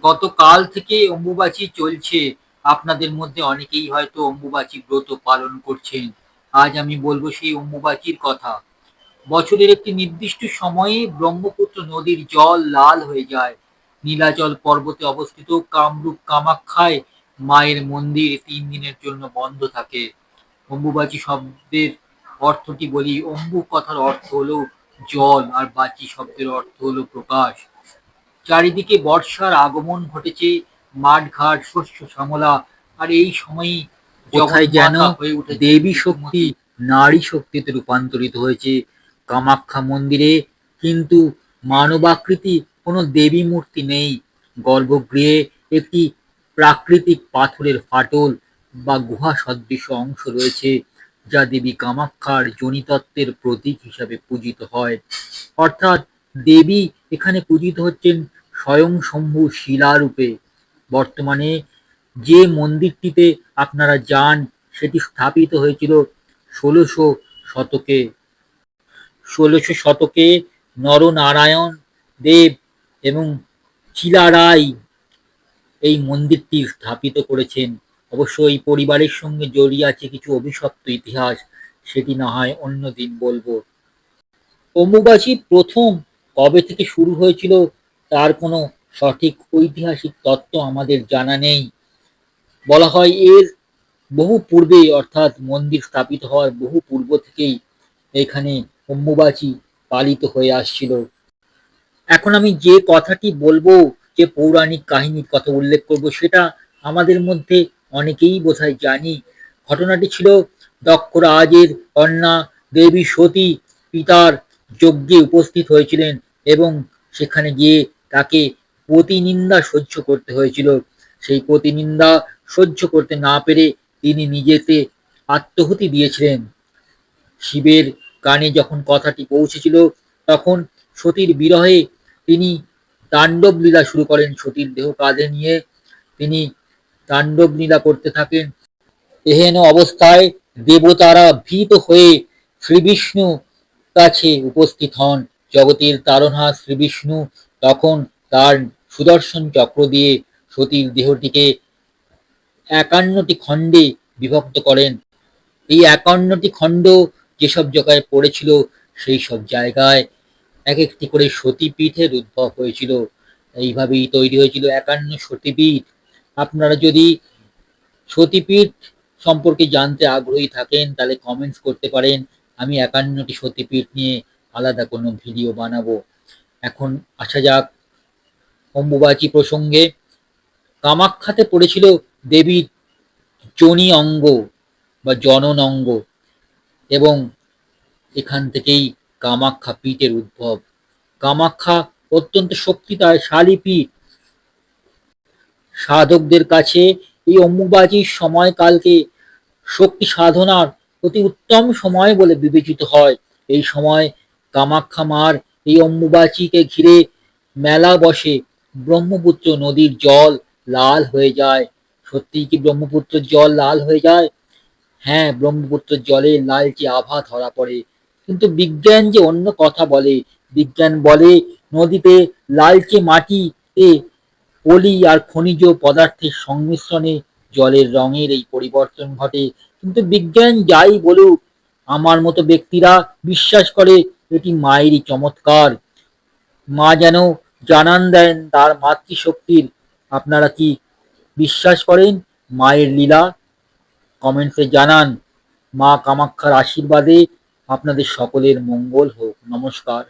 গতকাল থেকে অম্বুবাচী চলছে। আপনাদের মধ্যে অনেকেই হয়তো অম্বুবাচী ব্রত পালন করছেন। আজ আমি বলবো সেই অম্বুবাচীর কথা। বছরের একটি নির্দিষ্ট সময়ে ব্রহ্মপুত্র নদীর জল লাল হয়ে যায়। নীলাচল পর্বতে অবস্থিত কামরূপ কামাখ্যায় মায়ের মন্দির 3 দিনের জন্য বন্ধ থাকে। অম্বুবাচী শব্দের অর্থটি বলি। অম্বু কথার অর্থ হলো জল আর বাচী শব্দের অর্থ হলো প্রকাশ। চারিদিকে বর্ষার আগমন ঘটেছে, মাঠঘাট শস্য শ্যামলা, আর এই সময়ই কোথায় যেন হয়ে উঠেছে দেবী শক্তি নারী শক্তিতে রূপান্তরিত হয়েছে কামাখ্যা মন্দিরে। কিন্তু মানবাকৃতি কোনো দেবী মূর্তি নেই। গর্ভগৃহে একটি প্রাকৃতিক পাথরের ফাটল বা গুহা সদৃশ অংশ রয়েছে, যা দেবী কামাখ্যার যোনিতত্ত্বের প্রতীক হিসাবে পূজিত হয়। অর্থাৎ দেবী এখানে পূজিত হচ্ছেন স্বয়ংসম্ভু শিলারূপে। বর্তমানে যে মন্দিরটিতে আপনারা যান সেটি স্থাপিত হয়েছিল ১৬০০ শতকে। ১৬০০ শতকে নরনারায়ণ দেব এবং চিলারাই এই মন্দিরটি স্থাপিত করেছেন। অবশ্য এই পরিবারের সঙ্গে জড়িয়ে আছে কিছু অভিশপ্ত ইতিহাস, সেটি না হয় অন্যদিন বলবো। অম্বুবাচী প্রথম কবে থেকে শুরু হয়েছিল তার কোনো সঠিক ঐতিহাসিক তত্ত্ব আমাদের জানা নেই। বলা হয় এর বহু পূর্বে, অর্থাৎ মন্দির স্থাপিত হওয়ার বহু পূর্ব থেকেই এখানে অম্বুবাচী পালিত হয়ে আসছিল। এখন আমি যে কথাটি বলবো, যে পৌরাণিক কাহিনীর কথা উল্লেখ করব, সেটা আমাদের মধ্যে অনেকেই বোধহয় জানি। ঘটনাটি ছিল দক্ষ রাজের কন্যা দেবী সতী পিতার যজ্ঞে উপস্থিত হয়েছিলেন এবং সেখানে গিয়ে তাকে প্রতিনিন্দা সহ্য করতে হয়েছিল। সেই প্রতিনিন্দা সহ্য করতে না পেরে তিনি নিজেতে আত্মহুতি দিয়েছিলেন। শিবের কানে যখন কথাটি পৌঁছেছিল, তখন সতীর বিরহে তিনি তাণ্ডব লীলা শুরু করেন। সতীর দেহ কাঁধে নিয়ে তিনি তাণ্ডব লীলা করতে থাকেন। এহেন অবস্থায় দেবতারা ভীত হয়ে শ্রীবিষ্ণু কাছে উপস্থিত হন। জগতের তারণহার শ্রীবিষ্ণু তখন তার সুদর্শন চক্র দিয়ে সতীর দেহটিকে ৫১টি খণ্ডে বিভক্ত করেন। এই ৫১টি খণ্ড যেসব জায়গায় পড়েছিল, সেই সব জায়গায় এক একটি করে সতীপীঠের উদ্ভব হয়েছিল। এইভাবেই তৈরি হয়েছিল ৫১ সতীপীঠ। আপনারা যদি সতীপীঠ সম্পর্কে জানতে আগ্রহী থাকেন তাহলে কমেন্টস করতে পারেন। আমি ৫১টি সতীপীঠ নিয়ে আলাদা কোনো ভিডিও বানাবো। এখন আসা যাক অম্বুবাচী প্রসঙ্গে। কামাখ্যাতে পড়েছিল দেবীর যোনি অঙ্গ বা জনন অঙ্গ, এবং এখান থেকেই কামাখ্যা পীঠের উদ্ভব। কামাখ্যা অত্যন্ত শক্তিশালী পীঠ। সাধকদের কাছে এই অম্বুবাচীর সময়কালকে শক্তি সাধনার অতি উত্তম সময় বলে বিবেচিত হয়। এই সময় কামাখ্যা মার এই অম্বুবাচীকে ঘিরে মেলা বসে। ব্রহ্মপুত্র নদীর জল লাল হয়ে যায়। সত্যিই কি ব্রহ্মপুত্রের জল লাল হয়ে যায়? হ্যাঁ, ব্রহ্মপুত্রের জলে লালচে আভা ধরা পড়ে। কিন্তু বিজ্ঞান যে অন্য কথা বলে। বিজ্ঞান বলে নদীতে লালচে মাটিতে পলি আর খনিজ পদার্থের সংমিশ্রণে জলের রঙের এই পরিবর্তন ঘটে। কিন্তু বিজ্ঞান যাই বলুক, আমার মতো ব্যক্তিরা বিশ্বাস করে এটি মায়েরই চমৎকার। মা যেন জানান দেন তার মাতৃশক্তির। আপনারা কি বিশ্বাস করেন মায়ের লীলা? কমেন্টসে জানান। মা কামাখ্যার আশীর্বাদে আপনাদের সকলের মঙ্গল হোক। নমস্কার।